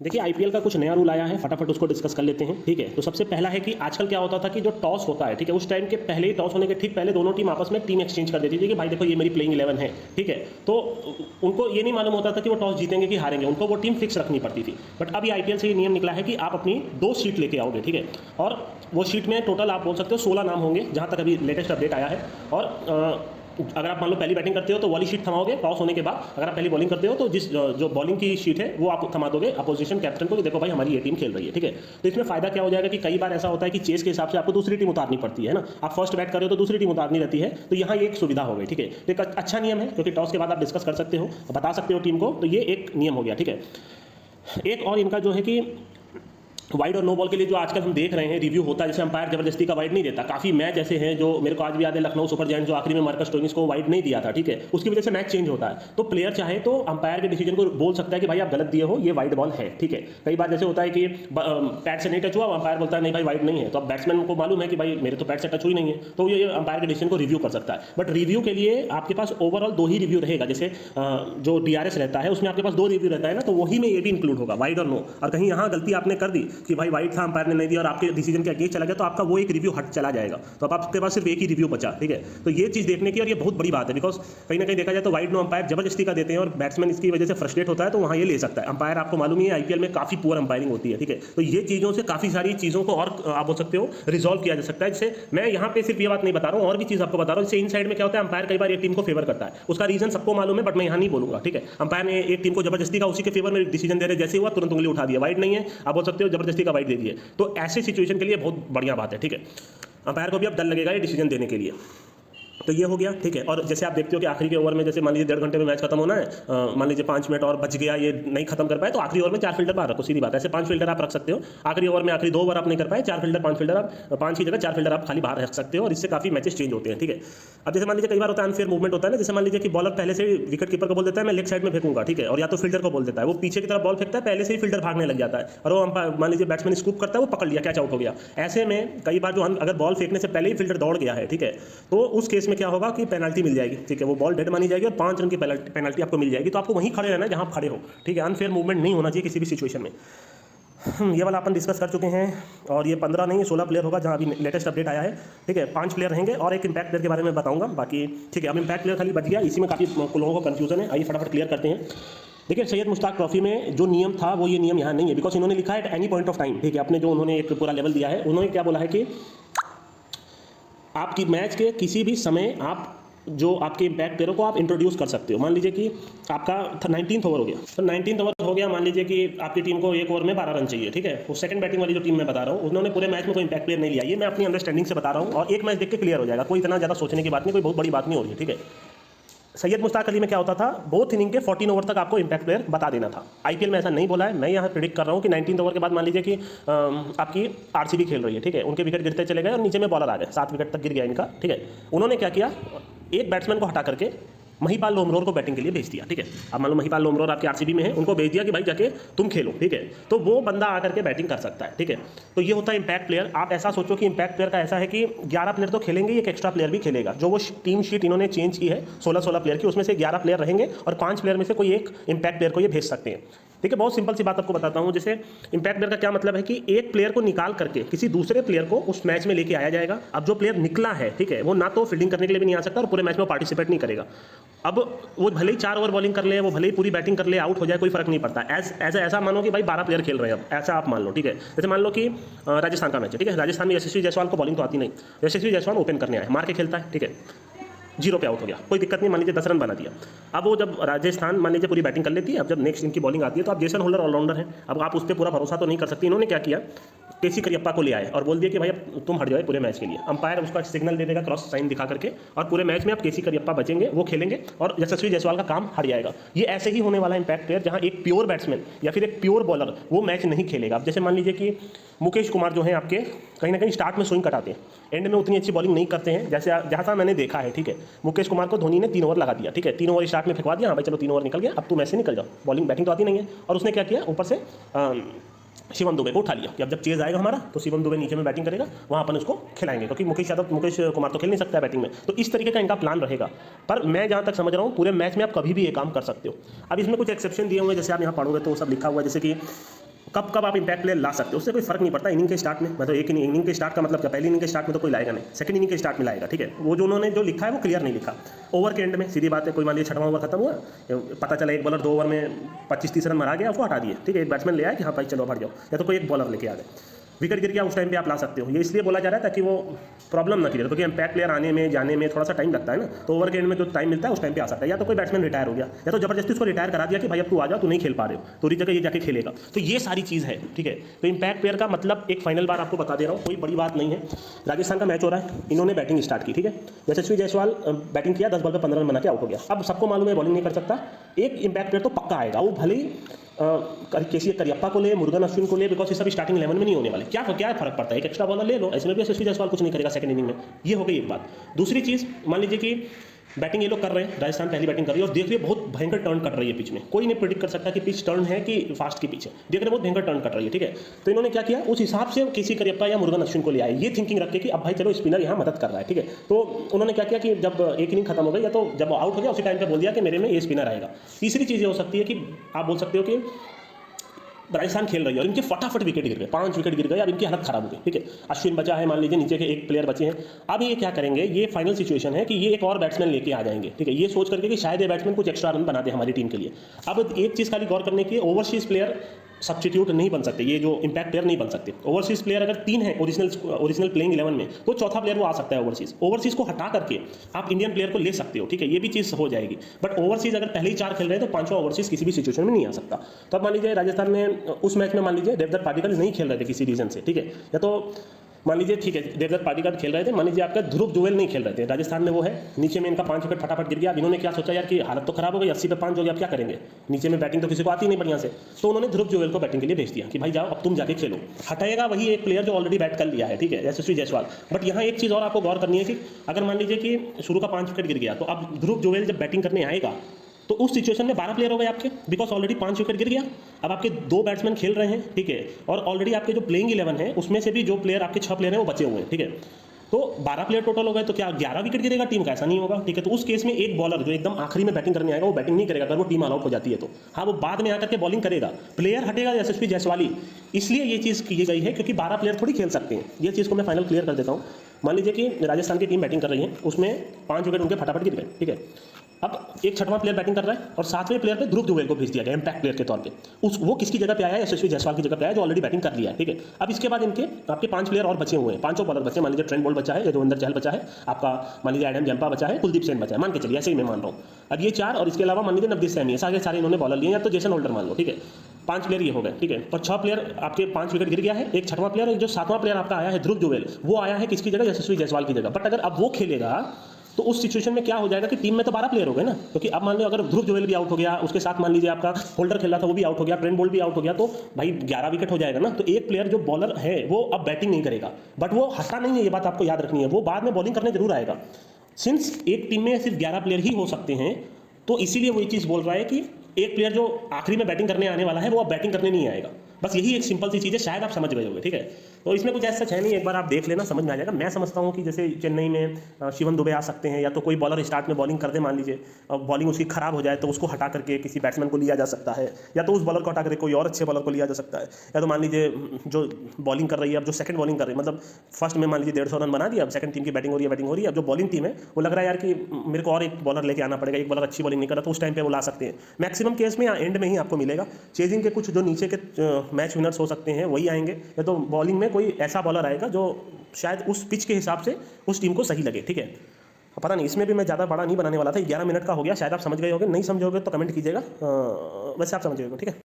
देखिए आईपीएल का कुछ नया रूल आया है, फटाफट उसको डिस्कस कर लेते हैं। ठीक है, तो सबसे पहला है कि आजकल क्या होता था कि जो टॉस होता है, ठीक है, उस टाइम के पहले ही टॉस होने के ठीक पहले दोनों टीम आपस में टीम एक्सचेंज कर देती थी कि भाई देखो ये मेरी प्लेइंग 11 है। ठीक है, तो उनको ये नहीं मालूम होता था कि वो टॉस जीतेंगे कि हारेंगे, उनको वो टीम फिक्स रखनी पड़ती थी। बट अभी आईपीएल से ये नियम निकला है कि आप अपनी 2 शीट लेके आओगे। ठीक है, और वो शीट में टोटल आप बोल सकते हो 16 नाम होंगे, जहाँ तक अभी लेटेस्ट अपडेट आया है। और अगर आप मान लो पहली बैटिंग करते हो तो वाली शीट थमाओगे टॉस होने के बाद। अगर आप पहली बॉलिंग करते हो तो जो बॉलिंग की शीट है वो आप थमा दोगे अपोजिशन कैप्टन को कि देखो भाई हमारी ये टीम खेल रही है। ठीक है, तो इसमें फायदा क्या हो जाएगा कि कई बार ऐसा होता है कि चेस के हिसाब से आपको दूसरी टीम उतारनी पड़ती है ना, आप फर्स्ट बैट कर रहे हो तो दूसरी टीम उतारनी रहती है, तो यहाँ एक सुविधा हो गई। ठीक है, तो एक अच्छा नियम है क्योंकि टॉस के बाद आप डिस्कस कर सकते हो, बता सकते हो टीम को, तो ये एक नियम हो गया। ठीक है, एक और इनका जो है कि वाइड और नो बॉल के लिए जो आजकल हम देख रहे हैं रिव्यू होता है, जैसे अंपायर जबरदस्ती का वाइड नहीं देता। काफी मैच ऐसे हैं जो मेरे को आज भी याद है, लखनऊ सुपर जायंट्स जो आखिरी में मार्कस स्टोइनिस को वाइड नहीं दिया था। ठीक है, उसकी वजह से मैच चेंज होता है, तो प्लेयर चाहे तो अंपायर के डिसीजन को बोल सकता है कि भाई आप गलत दिए हो, ये वाइड बॉल है। ठीक है, कई बार जैसे होता है कि पैड से नहीं टच हुआ, अंपायर बोलता है नहीं भाई वाइड नहीं है, तो अब बैट्समैन को मालूम है कि भाई मेरे तो पैड से टच हुई नहीं है, तो ये अंपायर के डिसीजन को रिव्यू कर सकता है। बट रिव्यू के लिए आपके पास ओवरऑल 2 ही रिव्यू रहेगा, जैसे जो डीआरएस रहता है उसमें आपके पास 2 रिव्यू रहता है ना, तो वही में ये भी इंक्लूड होगा वाइड और नो। और कहीं यहाँ गलती आपने कर दी कि भाई वाइड था, अंपायर ने नहीं दिया और आपके डिसीजन के अगेंस्ट चला गया, तो आपका वो एक रिव्यू हट चला जाएगा, तो अब आपके पास सिर्फ एक ही रिव्यू बचा। ठीक है, तो ये चीज देखने की, और ये बहुत बड़ी बात है बिकॉज कहीं ना कहीं देखा जाए तो वाइड नो अंपायर जबरदस्ती का देते हैं और बैट्समैन इसकी वजह से फ्रस्ट्रेट होता है, तो वहाँ ये ले सकता है। अंपायर आपको मालूम ही है आईपीएल में काफी पुअर अंपायरिंग होती है। ठीक है, तो ये चीजों से काफी सारी चीजों को और आप बोल सकते हो रिजॉल्व किया जा सकता है। जैसे मैं यहाँ पे सिर्फ ये बात नहीं बता रहा हूँ, और भी चीज आपको बता रहा हूँ। जैसे इन साइड में क्या होता है, अंपायर कई बार एक टीम को फेवर करता है, उसका रीजन सबको मालूम है बट मैं यहाँ नहीं बोलूंगा। ठीक है, अंपायर ने एक टीम को जबरदस्ती का उसी के फेवर में डिसीजन दे रहे, जैसे हुआ तुरंत उंगली उठा दिया, वाइड नहीं है, आप बोल सकते हो जबरदस्ती का वाइड दे दिए, तो ऐसे सिचुएशन के लिए बहुत बढ़िया बात है। ठीक है, अंपायर को भी अब डर लगेगा ये डिसीजन देने के लिए, तो ये हो गया। ठीक है, और जैसे आप देखते हो कि आखिरी के ओवर में जैसे मान लीजिए 1.5 घंटे में मैच खत्म होना है, मान लीजिए 5 मिनट और बच गया, ये नहीं खत्म कर पाए, तो आखिरी ओवर में 4 फील्डर बाहर रखो, सीधी बात है। ऐसे 5 फील्डर आप रख सकते हो आखिरी ओवर में, आखिरी 2 ओवर आप नहीं कर पाए, 4 फील्डर 5 फील्डर आप 5 की जगह 4 फील्डर आप खाली बाहर रख सकते हो, और इससे काफी मैचेस चेंज होते हैं। ठीक है, अब जैसे मान लीजिए कई बार होता है अनफेयर मूवमेंट होता है ना, जैसे मान लीजिए कि बॉलर पहले से विकेट कीपर को बोल देता है मैं लेग साइड में फेंकूंगा, ठीक है, और या तो फील्डर को बोल देता है, वो पीछे की तरफ बॉल फेंकता है, पहले से ही फील्डर भागने लग जाता है, और वो मान लीजिए बैट्समैन स्कूप करता है, वो पकड़ लिया, कैच आउट हो गया। ऐसे में कई बार जो अगर बॉल फेंकने से पहले ही फील्डर दौड़ गया है, ठीक है, तो उस केस में क्या होगा कि पेनल्टी मिल जाएगी। ठीक है, वो बॉल डेड मानी जाएगी और 5 रन की पेनल्टी आपको मिल जाएगी, तो आपको वहीं खड़े रहना है जहां आप खड़े हो। ठीक है, अनफेयर मूवमेंट नहीं होना चाहिए किसी भी सिचुएशन में। ये वाला अपन डिस्कस कर चुके हैं, और ये 15 नहीं 16 प्लेयर होगा जहाँ अभी लेटेस्ट अपडेट आया है। ठीक है, 5 प्लेयर रहेंगे और एक इंपैक्ट प्लेयर के बारे में बताऊंगा बाकी। ठीक है, अब इंपैक्ट प्लेयर खाली बच गया, इसी में काफ़ी लोगों को कन्फ्यूजन है, आइए फटाफट क्लियर करते हैं। देखिए सैयद मुश्ताक ट्रॉफी में जो नियम था वो ये नियम यहाँ नहीं है, बिकॉज इन्होंने लिखा है at any point of time. ठीक है, अपने जो उन्होंने एक पूरा लेवल दिया है, उन्होंने क्या बोला है कि आपकी मैच के किसी भी समय आप जो आपके इंपैक्ट प्लेयरों को आप इंट्रोड्यूस कर सकते हो। मान लीजिए कि आपका 19th ओवर हो गया, तो 19th ओवर हो गया, मान लीजिए कि आपकी टीम को एक ओवर में 12 रन चाहिए। ठीक है, वो सेकंड बैटिंग वाली जो टीम मैं बता रहा हूँ, उन्होंने पूरे मैच में कोई इंपैक्ट प्लेयर नहीं लिया, ये मैं अपनी अंडरस्टैंडिंग से बता रहा हूँ, और एक मैच देख के क्लियर हो जाएगा, कोई इतना ज़्यादा सोचने की बात नहीं, कोई बहुत बड़ी बात नहीं हो रही है। ठीक है, सैयद मुश्ताक अली में क्या होता था, बोथ इनिंग के 14 ओवर तक आपको इंपैक्ट प्लेयर बता देना था। आईपीएल में ऐसा नहीं बोला है, मैं यहाँ प्रिडिक्ट कर रहा हूँ कि 19th ओवर के बाद मान लीजिए कि आपकी आरसीबी खेल रही है। ठीक है, उनके विकेट गिरते चले गए और नीचे में बॉलर आ गए, 7 विकेट तक गिर गया इनका। ठीक है, उन्होंने क्या किया, एक बैट्समैन को हटा करके महिपाल लोमरोर को बैटिंग के लिए भेज दिया। ठीक है, अब मान लो महिपाल लोमरोर आपके आरसीबी में है, उनको भेज दिया कि भाई जाके तुम खेलो। ठीक है, तो वो बंदा आकर के बैटिंग कर सकता है। ठीक है, तो ये होता है इंपैक्ट प्लेयर। आप ऐसा सोचो कि इंपैक्ट प्लेयर का ऐसा है कि 11 प्लेयर तो खेलेंगे, एक एक्स्ट्रा प्लेयर भी खेलेगा। जो वो टीम शीट इन्होंने चेंज की है 16 प्लेयर की, उसमें से 11 प्लेयर रहेंगे और 5 प्लेयर में से कोई एक इंपैक्ट प्लेयर को ये भेज सकते हैं। ठीक है, बहुत सिंपल सी बात आपको बताता हूं। जैसे इंपैक्ट प्लेयर का क्या मतलब है कि एक प्लेयर को निकाल करके किसी दूसरे प्लेयर को उस मैच में लेके आया जाएगा। अब जो प्लेयर निकला है, ठीक है, वो ना तो फील्डिंग करने के लिए भी नहीं आ सकता और पूरे मैच में पार्टिसिपेट नहीं करेगा। अब वो भले ही 4 ओवर बॉलिंग कर ले, वो भले ही पूरी बैटिंग कर ले, आउट हो जाए, कोई फर्क नहीं पड़ता। ऐसा मानो कि भाई 12 प्लेयर खेल रहे हैं, अब ऐसा आप मान लो। ठीक है, जैसे मान लो कि राजस्थान का मैच है। ठीक है, राजस्थान में यशस्वी जायसवाल को बॉलिंग तो आती नहीं, यशस्वी जायसवाल ओपन करने आए, मार के खेलता है। ठीक है, 0 पे आउट हो गया, कोई दिक्कत नहीं, मान लीजिए 10 रन बना दिया। अब वो जब राजस्थान मान लीजिए पूरी बैटिंग कर लेती है, अब जब नेक्स्ट इनकी बॉलिंग आती है, तो आप जेसन होल्डर ऑलराउंडर है, अब आप उस पर पूरा भरोसा तो नहीं कर सकते। इन्होंने क्या किया, केसी करियप्पा को ले आए और बोल दिया कि भाई अब तुम हट जाओ पूरे मैच के लिए। अंपायर उसका सिग्नल दे देगा क्रॉस साइन दिखा करके, और पूरे मैच में आप केसी करियप्पा बचेंगे, वो खेलेंगे और यशस्वी जायसवाल का काम हट जाएगा। ये ऐसे ही होने वाला इंपैक्ट प्लेयर, जहां एक प्योर बैट्समैन या फिर एक प्योर बॉलर वो मैच नहीं खेलेगा। अब जैसे मान लीजिए कि मुकेश कुमार जो है आपके कहीं ना कहीं स्टार्ट में स्विंग कटाते हैं, एंड में उतनी अच्छी बॉलिंग नहीं करते हैं जैसे जहाँ मैंने देखा है। ठीक है, मुकेश कुमार को धोनी ने 3 ओवर लगा दिया। ठीक है, 3 ओवर स्टार्ट में फेंकवा दिया, हाँ भाई चलो 3 ओवर निकल गया, अब तुम ऐसे निकल जाओ, बॉलिंग बैटिंग तो आती नहीं है। और उसने क्या किया, ऊपर से शिवम दुबे को उठा लिया कि अब जब चेज आएगा हमारा तो शिवम दुबे नीचे में बैटिंग करेगा, वहाँ अपन उसको खिलाएंगे, क्योंकि मुकेश कुमार तो खेल नहीं सकता है बैटिंग में। तो इस तरीके का इनका प्लान रहेगा। पर मैं जहाँ तक समझ रहा हूँ, पूरे मैच में आप कभी भी ये काम कर सकते हो। अब इसमें कुछ एक्सेप्शन दिए हुए हैं, जैसे आप यहाँ पढ़ोगे तो वो सब लिखा हुआ है, जैसे कि कब कब आप इंपैक्ट प्लेयर ला सकते हो उससे कोई फर्क नहीं पड़ता। इनिंग के स्टार्ट में, मतलब एक इनिंग के स्टार्ट का मतलब क्या, पहली इनिंग के स्टार्ट में तो कोई लाएगा नहीं, सेकंड इनिंग के स्टार्ट में लाएगा, ठीक है। वो जो उन्होंने जो लिखा है वो क्लियर नहीं लिखा। ओवर के एंड में सीधी बात है, कोई मान लीजिए 6वां ओवर खत्म हुआ, पता चला एक बॉलर 2 ओवर में 25-30 रन मारा गया, उसको हटा दिए, ठीक है। एक बैट्समैन ले आया कि हाँ भाई चलो हट जाओ, या तो कोई एक बॉलर लेके आ गए, विकेट गिर गया, उस टाइम पे आप ला सकते हो। ये इसलिए बोला जा रहा है ताकि वो प्रॉब्लम ना क्रिएट, क्योंकि इम्पैक्ट प्लेयर आने में जाने में थोड़ा सा टाइम लगता है ना, तो ओवर के एंड में जो टाइम मिलता है उस टाइम पे आ सकता है। या तो कोई बैट्समैन रिटायर हो गया, या तो जबरदस्ती उसको रिटायर करा दिया कि भाई अब तू आ जा, तू नहीं खेल पा रहे हो, तो जगह ये जाके खेलेगा। तो ये सारी चीज़ है, ठीक है। तो इम्पैक्ट प्लेयर का मतलब एक फाइनल बार आपको बता दे रहा हूँ, कोई बड़ी बात नहीं है। राजस्थान का मैच हो रहा है, इन्होंने बैटिंग स्टार्ट की, ठीक है। यशस्वी जायसवाल बैटिंग किया, 10 बॉल पे 15 रन बना के आउट हो गया। अब सबको मालूम है बॉलिंग नहीं कर सकता, एक इम्पैक्ट प्लेयर तो पक्का आएगा, वो भले ही केसी करियप्पा को ले, मुरुगन अश्विन को ले, बिकॉज ये सब स्टार्टिंग 11 में नहीं होने वाले। क्या फर्क पड़ता है, एक एक्स्ट्रा बॉलर ले लो, इसमें भी यशस्वी जायसवाल कुछ नहीं करेगा सेकंड इनिंग में। ये हो गई एक बात। दूसरी चीज़, मान लीजिए कि बैटिंग ये लोग कर रहे हैं, राजस्थान पहली बैटिंग कर रही है और देख रही है बहुत भयंकर टर्न कर रही है पिच में, कोई नहीं प्रेडिक्ट कर सकता कि पिच टर्न है कि फास्ट की पिच है, देख रहे बहुत भयंकर टर्न कर रही है, ठीक है। तो इन्होंने क्या किया, उस हिसाब से केसी करियप्पा या मुरुगन अश्विन को ले आए, ये थिंकिंग रख के कि अब भाई चलो स्पिनर यहाँ मदद कर रहा है, ठीक है। तो उन्होंने क्या किया कि जब एक इनिंग खत्म हो गई या तो जब आउट हो गया उसी टाइम पर बोल दिया कि मेरे में ये स्पिनर आएगा। तीसरी चीज़ ये हो सकती है कि आप बोल सकते हो कि राजस्थान खेल रही है और इनके फटाफट विकेट गिर गए, 5 विकेट गिर गए, अब इनकी हालत खराब हो गई, ठीक है। अश्विन बचा है, मान लीजिए नीचे के एक प्लेयर बचे हैं। अब ये क्या करेंगे, ये फाइनल सिचुएशन है कि ये एक और बैट्समैन लेके आ जाएंगे, ठीक है, ये सोच करके कि शायद ये बैट्समैन कुछ एक्स्ट्रा रन बना दे हमारी टीम के लिए। अब एक चीज़ खाली गौर करने की, ओवरसीज प्लेयर सब्स्टिट्यूट नहीं बन सकते, ये जो इम्पैक्ट प्लेयर नहीं बन सकते। ओवरसीज प्लेयर अगर 3 है ओरिजिनल प्लेइंग 11 में, तो चौथा प्लेयर वो आ सकता है ओवरसीज को हटा करके आप इंडियन प्लेयर को ले सकते हो, ठीक है, ये भी चीज़ हो जाएगी। बट ओवरसीज अगर पहले ही 4 खेल रहे हैं तो 5वां ओवरसीज किसी भी सिचुएशन में नहीं आ सकता। तो अब मान लीजिए राजस्थान में उस मैच में मान लीजिए देवदत्त पाडिक्कल नहीं खेल रहे थे किसी रीजन से, ठीक है, या तो मान लीजिए ठीक है देवदत्त पाडिक्कल खेल रहे थे, मान लीजिए आपका ध्रुव जुवेल नहीं खेल रहे थे, राजस्थान में वो है, नीचे में इनका 5 विकेट फटाफट गिर गया। अब इन्होंने क्या सोचा यार कि हालत तो खराब हो गई, 80 पे 5 हो गया, अब क्या करेंगे, नीचे में बैटिंग तो किसी को आती नहीं बढ़िया से, तो उन्होंने ध्रुव जुवेल को बैटिंग के लिए भेज दिया कि भाई जाओ अब तुम जाके खेलो। हटाएगा वही एक प्लेयर जो ऑलरेडी बैट कर लिया है, ठीक है, यशस्वी जायसवाल। बट यहाँ एक चीज़ और आपको गौर करनी है कि अगर मान लीजिए कि शुरू का 5 विकेट गिर गया, तो अब ध्रुव जुवेल जब बैटिंग करने आएगा तो उस सिचुएशन में 12 प्लेयर हो गए आपके, बिकॉज ऑलरेडी 5 विकेट गिर गया। अब आपके 2 बैट्समैन खेल रहे हैं, ठीक है, और ऑलरेडी आपके जो प्लेइंग 11 है उसमें से भी जो प्लेयर आपके 6 प्लेयर हैं वो बचे हुए हैं, ठीक है। तो 12 प्लेयर टोटल हो गए, तो क्या 11 विकेट गिरेगा टीम का, ऐसा नहीं होगा, ठीक है। तो उस केस में एक बॉलर जो एकदम आखिरी में बैटिंग करने आएगा वो बैटिंग नहीं करेगा अगर वो टीम ऑल आउट हो जाती है तो, हाँ वो बाद में आकर के बॉलिंग करेगा, प्लेयर हटेगा यशस्वी जायसवाल। इसलिए ये चीज़ की गई है क्योंकि 12 प्लेयर थोड़ी खेल सकते हैं। ये चीज़ को मैं फाइनल क्लियर कर देता हूँ। मान लीजिए कि राजस्थान की टीम बैटिंग कर रही है, उसमें 5 विकेट उनके फटाफट गिर गए, ठीक है। अब एक 6वां प्लेयर बैटिंग कर रहा है और 7वें प्लेयर पे ध्रुव जुवेल को भेज दिया गया इम्पैक्ट प्लेयर के तौर पे। वो किसकी जगह पे आया है, यशस्वी जायसवाल की जगह पे आया जो ऑलरेडी बैटिंग कर लिया है, ठीक है। अब इसके बाद इनके आपके 5 प्लेयर और बचे हुए हैं, 5 बॉलर बचे, मान लीजिए ट्रेंट बोल्ट बचा है, यजुवेंद्र चहल बचा है, आपका मान लीजिए एडम जंपा बचा है, कुलदीप सेन बचा है, मान के चलिए ऐसे ही मैं मान रहा हूँ। अब ये 4 और इसके अलावा मान लीजिए नवदीप सैनी, सारे इन्होंने बॉलर लिए, या तो जेसन होल्डर मान लो, ठीक है। 5 प्लेयर ये हो गए, ठीक है, और 6 प्लेयर आपके 5 विकेट गिर गया है, एक 6वां प्लेयर, जो 7वां प्लेयर आपका आया है ध्रुव जुवेल, वो आया है किसकी जगह, यशस्वी जायसवाल की जगह। बट अगर अब वो खेलेगा तो उस सिचुएशन में क्या हो जाएगा कि टीम में तो 12 प्लेयर हो गए ना, क्योंकि अब मान लो अगर ध्रुव जुवेल भी आउट हो गया, उसके साथ मान लीजिए आपका होल्डर खेल रहा था वो भी आउट हो गया, ट्रेंट बोल्ट भी आउट हो गया, तो भाई 11 विकेट हो जाएगा ना। तो एक प्लेयर जो बॉलर है वो अब बैटिंग नहीं करेगा, बट वो हटा नहीं है, ये बात आपको याद रखनी है, वो बाद में बॉलिंग करने जरूर आएगा। सिंस एक टीम में सिर्फ 11 प्लेयर ही हो सकते हैं, तो इसीलिए वो ये चीज़ बोल रहा है कि एक प्लेयर जो आखिरी में बैटिंग करने आने वाला है वो अब बैटिंग करने नहीं आएगा। बस यही एक सिंपल सी चीज़ है, शायद आप समझ गए होंगे, ठीक है। तो इसमें कुछ ऐसा है नहीं, एक बार आप देख लेना समझ में आ जाएगा। मैं समझता हूँ कि जैसे चेन्नई में शिवम दुबे आ सकते हैं, या तो कोई बॉलर स्टार्ट में बॉलिंग कर दे, मान लीजिए बॉलिंग उसकी खराब हो जाए तो उसको हटा करके किसी बैट्समैन को लिया जा सकता है, या तो उस बॉलर को हटा करके कोई और अच्छे बॉलर को लिया जा सकता है, या तो मान लीजिए जो बॉलिंग कर रही है, अब जो सेकंड बॉलिंग कर रही है, मतलब फर्स्ट में मान लीजिए 150 रन बना दिया, अब सेकंड टीम की बैटिंग हो रही है, अब जो बॉलिंग टीम है वो लग रहा है यार कि मेरे को और एक बॉलर लेके आना पड़ेगा, एक बॉलर अच्छी बॉलिंग नहीं कर रहा, तो उस टाइम पे वो ला सकते हैं। मैक्सिमम केस में या एंड में ही आपको मिलेगा। चेजिंग के कुछ जो नीचे के मैच विनर्स हो सकते हैं वही आएंगे, या तो बॉलिंग में कोई ऐसा बॉलर आएगा जो शायद उस पिच के हिसाब से उस टीम को सही लगे, ठीक है। पता नहीं, इसमें भी मैं ज़्यादा बड़ा नहीं बनाने वाला था, 11 मिनट का हो गया, शायद आप समझ गए होंगे, नहीं समझोगे तो कमेंट कीजिएगा, वैसे आप समझ गए हो, ठीक है।